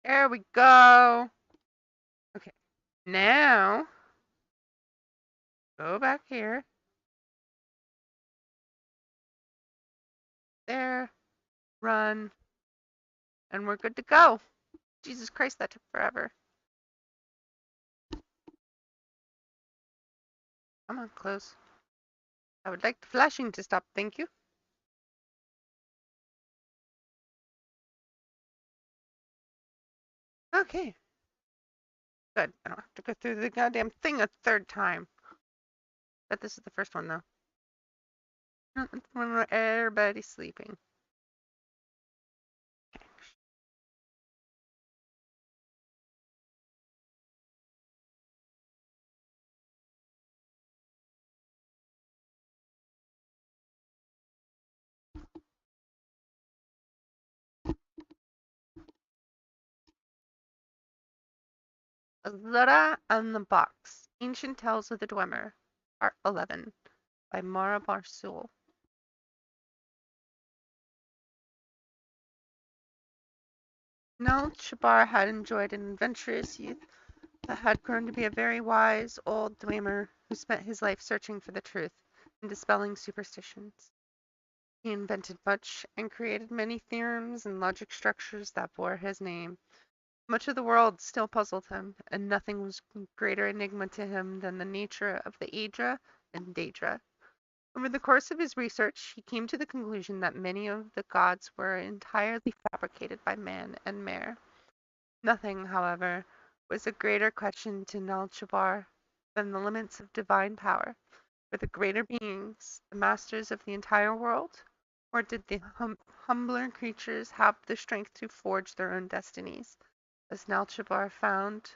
There we go. Okay, now go back here. There, run, and we're good to go. Jesus Christ, that took forever. Come on, close. I would like the flashing to stop, thank you. Okay, good. I don't have to go through the goddamn thing a third time. But this is the first one, though. It's when everybody's sleeping. Azura and the Box. Ancient Tales of the Dwemer. Part 11 by Mara Barsul. Nel Shabar had enjoyed an adventurous youth, but had grown to be a very wise old Dwemer who spent his life searching for the truth and dispelling superstitions. He invented much and created many theorems and logic structures that bore his name. Much of the world still puzzled him, and nothing was a greater enigma to him than the nature of the Aedra and Daedra. Over the course of his research, he came to the conclusion that many of the gods were entirely fabricated by man and mare. Nothing, however, was a greater question to Nalchibar than the limits of divine power. Were the greater beings the masters of the entire world, or did the humbler creatures have the strength to forge their own destinies? As Nalchibar found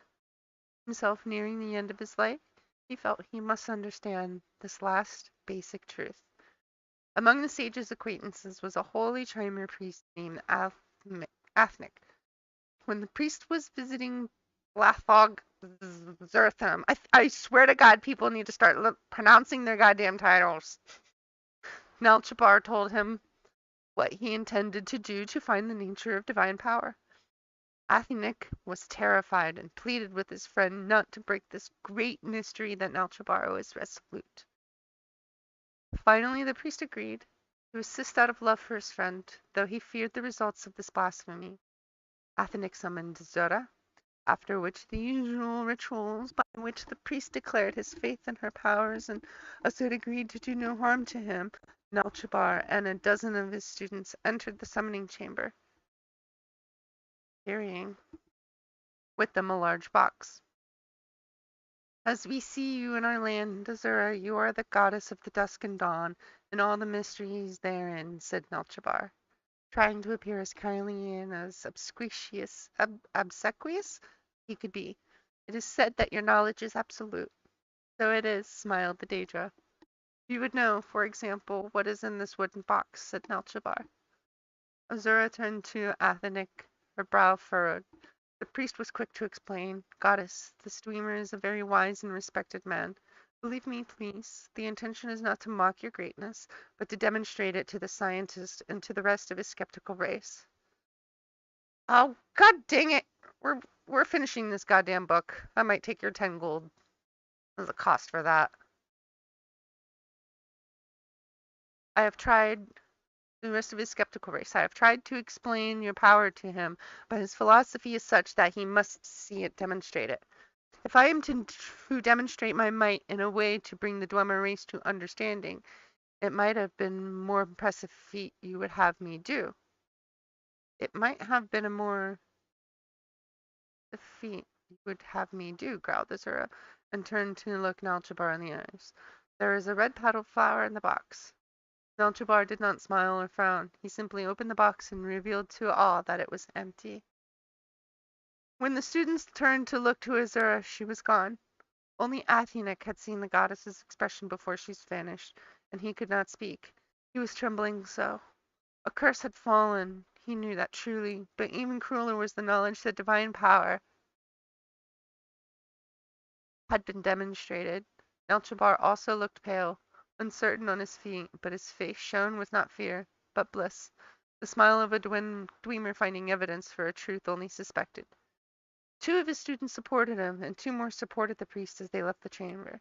himself nearing the end of his life, he felt he must understand this last basic truth. Among the sage's acquaintances was a holy Trimer priest named Athnic. When the priest was visiting Lathog Zertham, I swear to God, people need to start pronouncing their goddamn titles. Nelchabar told him what he intended to do to find the nature of divine power. Athenic was terrified and pleaded with his friend not to break this great mystery that Nelchabar was resolute. Finally, the priest agreed to assist out of love for his friend, though he feared the results of this blasphemy. Athenic summoned Zora, after which the usual rituals by which the priest declared his faith in her powers and Asud agreed to do no harm to him, Nalchibar and a dozen of his students entered the summoning chamber, carrying with them a large box. As we see you in our land, Azura, you are the goddess of the dusk and dawn, and all the mysteries therein, said Nalchibar, trying to appear as kindly and as obsequious he could be. It is said that your knowledge is absolute. So it is, smiled the Daedra. You would know, for example, what is in this wooden box, said Nalchibar. Azura turned to Athenic, her brow furrowed. The priest was quick to explain. Goddess, the streamer is a very wise and respected man. Believe me, please, the intention is not to mock your greatness, but to demonstrate it to the scientist and to the rest of his skeptical race. Oh, god dang it! We're finishing this goddamn book. I might take your 10 gold. There's a cost for that. I have tried the rest of his skeptical race. I have tried to explain your power to him, but his philosophy is such that he must see it demonstrated. If I am to demonstrate my might in a way to bring the Dwemer race to understanding, it might have been more impressive feat you would have me do. It might have been a more feat you would have me do, growled Azura, and turned to look Nalchibar in the eyes. There is a red petal flower in the box. Nalchibar did not smile or frown. He simply opened the box and revealed to all that it was empty. When the students turned to look to Azura, she was gone. Only Athenic had seen the goddess's expression before she vanished, and he could not speak. He was trembling so. A curse had fallen, he knew that truly, but even crueler was the knowledge that divine power had been demonstrated. Melchibar also looked pale, uncertain on his feet, but his face shone with not fear, but bliss. the smile of a Dwemer finding evidence for a truth only suspected. Two of his students supported him, and two more supported the priest as they left the chamber.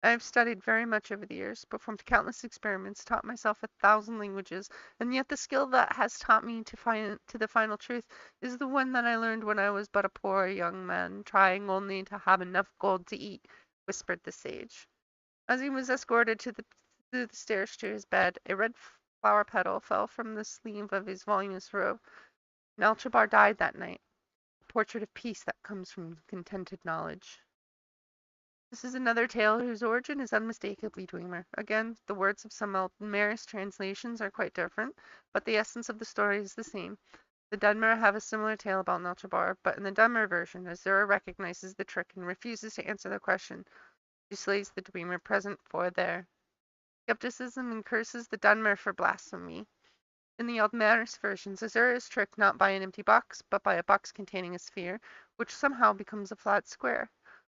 I have studied very much over the years, performed countless experiments, taught myself 1,000 languages, and yet the skill that has taught me to the final truth is the one that I learned when I was but a poor young man, trying only to have enough gold to eat, whispered the sage. As he was escorted through the stairs to his bed, a red flower petal fell from the sleeve of his voluminous robe. Melchibar died that night, a portrait of peace that comes from contented knowledge. This is another tale whose origin is unmistakably Dwemer. Again, the words of some Elmer's translations are quite different, but the essence of the story is the same. The Dunmer have a similar tale about Melchibar, but in the Dunmer version, Azura recognizes the trick and refuses to answer the question. She slays the Dwemer present for their skepticism and curses the Dunmer for blasphemy. In the Aldmaris versions, Azura is tricked not by an empty box, but by a box containing a sphere, which somehow becomes a flat square.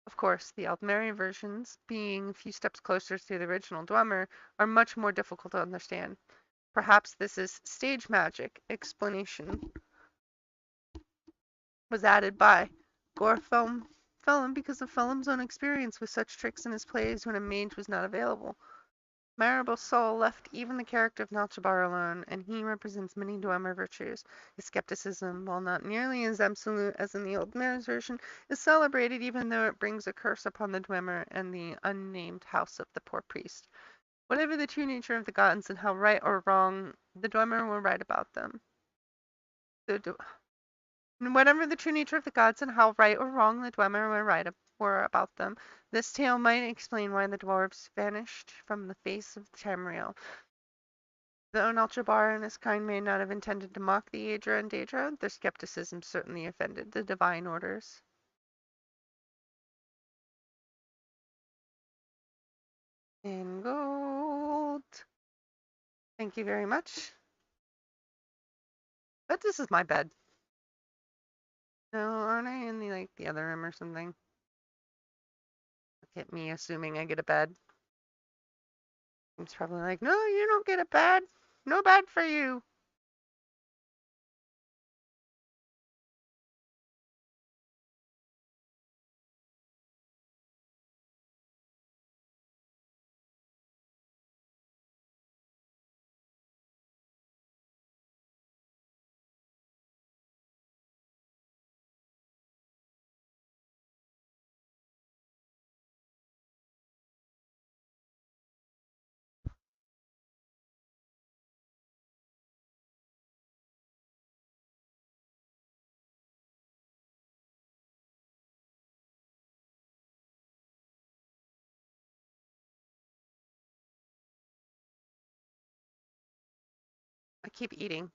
Of course, the Aldmeri versions, being a few steps closer to the original Dwemer, are much more difficult to understand. Perhaps this is stage magic. Explanation was added by Gore Phelim because of Phelim's own experience with such tricks in his plays when a mage was not available. Maribel's soul left even the character of Melchibar alone, and he represents many Dwemer virtues. His skepticism, while not nearly as absolute as in the Old Mare's version, is celebrated even though it brings a curse upon the Dwemer and the unnamed house of the poor priest. Whatever the true nature of the gods and how right or wrong the Dwemer were right about them. Whatever the true nature of the gods and how right or wrong the Dwemer were about them, this tale might explain why the dwarves vanished from the face of Tamriel. Though Melchibar and his kind may not have intended to mock the Aedra and Daedra, their skepticism certainly offended the divine orders. In gold. Thank you very much. But this is my bed. No, aren't I in the other room or something? Look at me assuming I get a bed. It's probably like, no, you don't get a bed. No bed for you. I keep eating.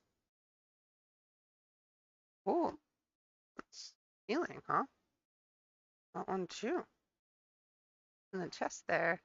Oh, it's healing, huh? That one too. In the chest there.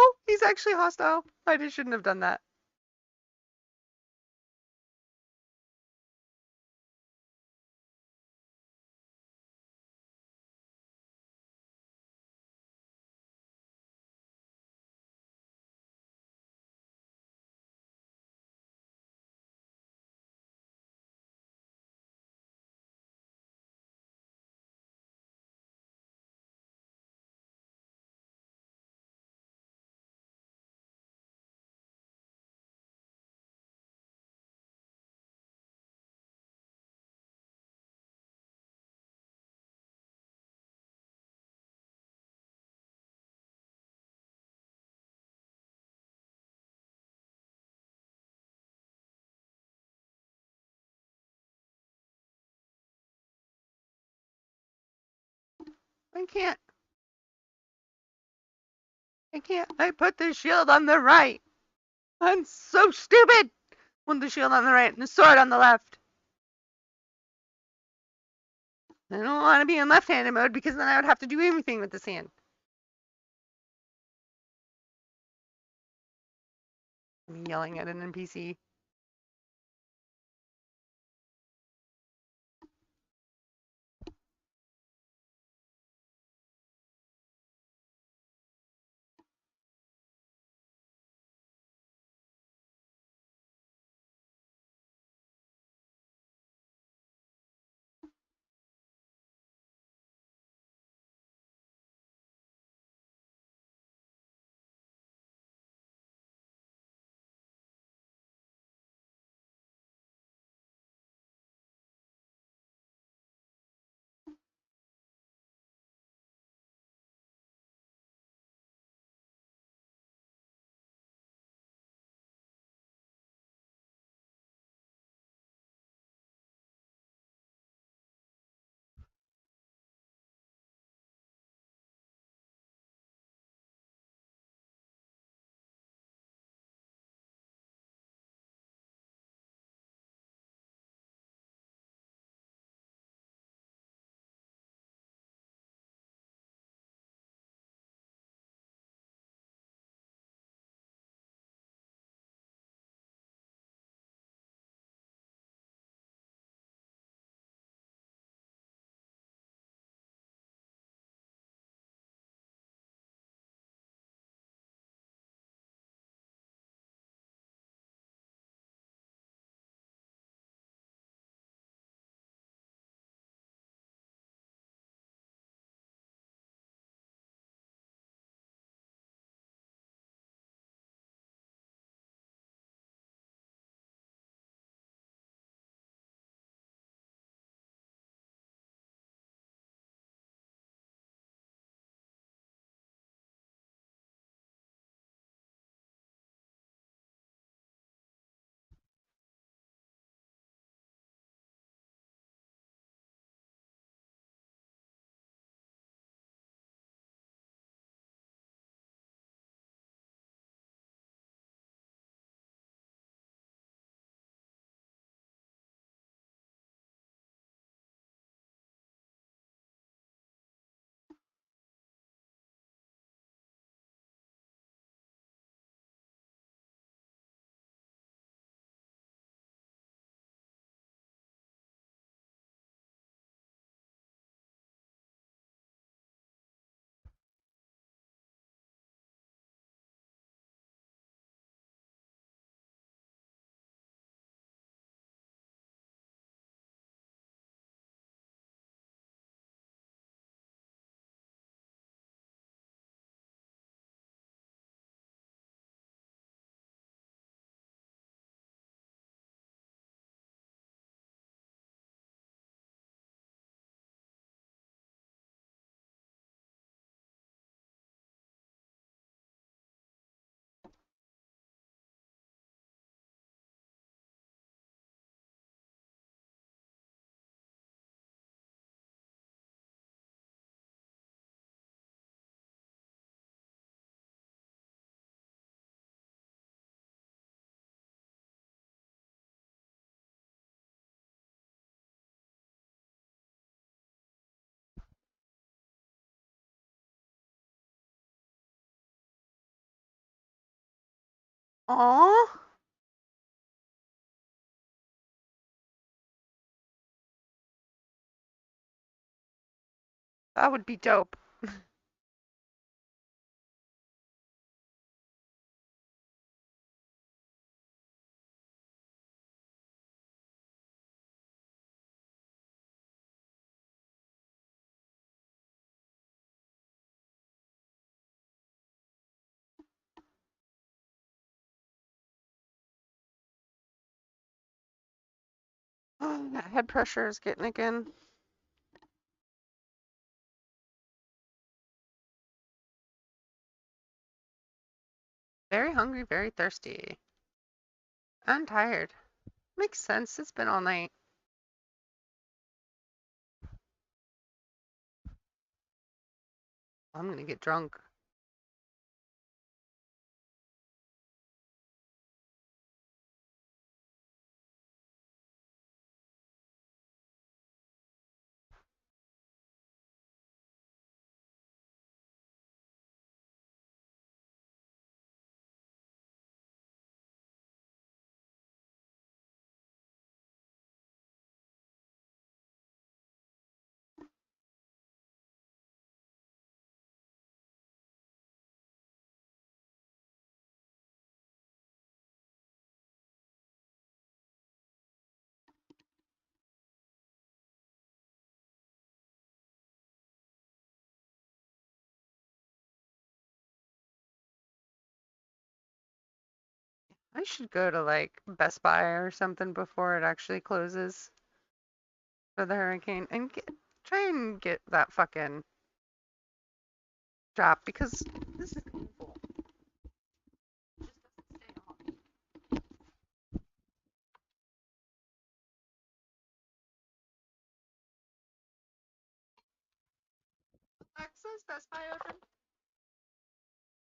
Oh, he's actually hostile. I just shouldn't have done that. I can't. I can't. I put the shield on the right. I'm so stupid. With the shield on the right and the sword on the left. I don't want to be in left-handed mode because then I would have to do everything with this hand. I'm yelling at an NPC. Aww. That would be dope. That head pressure is getting again. Very hungry, very thirsty. I'm tired. Makes sense. It's been all night. I'm gonna get drunk. I should go to like Best Buy or something before it actually closes for the hurricane and try and get that fucking job because this is painful. It just doesn't stay on. Alexa's Best Buy open?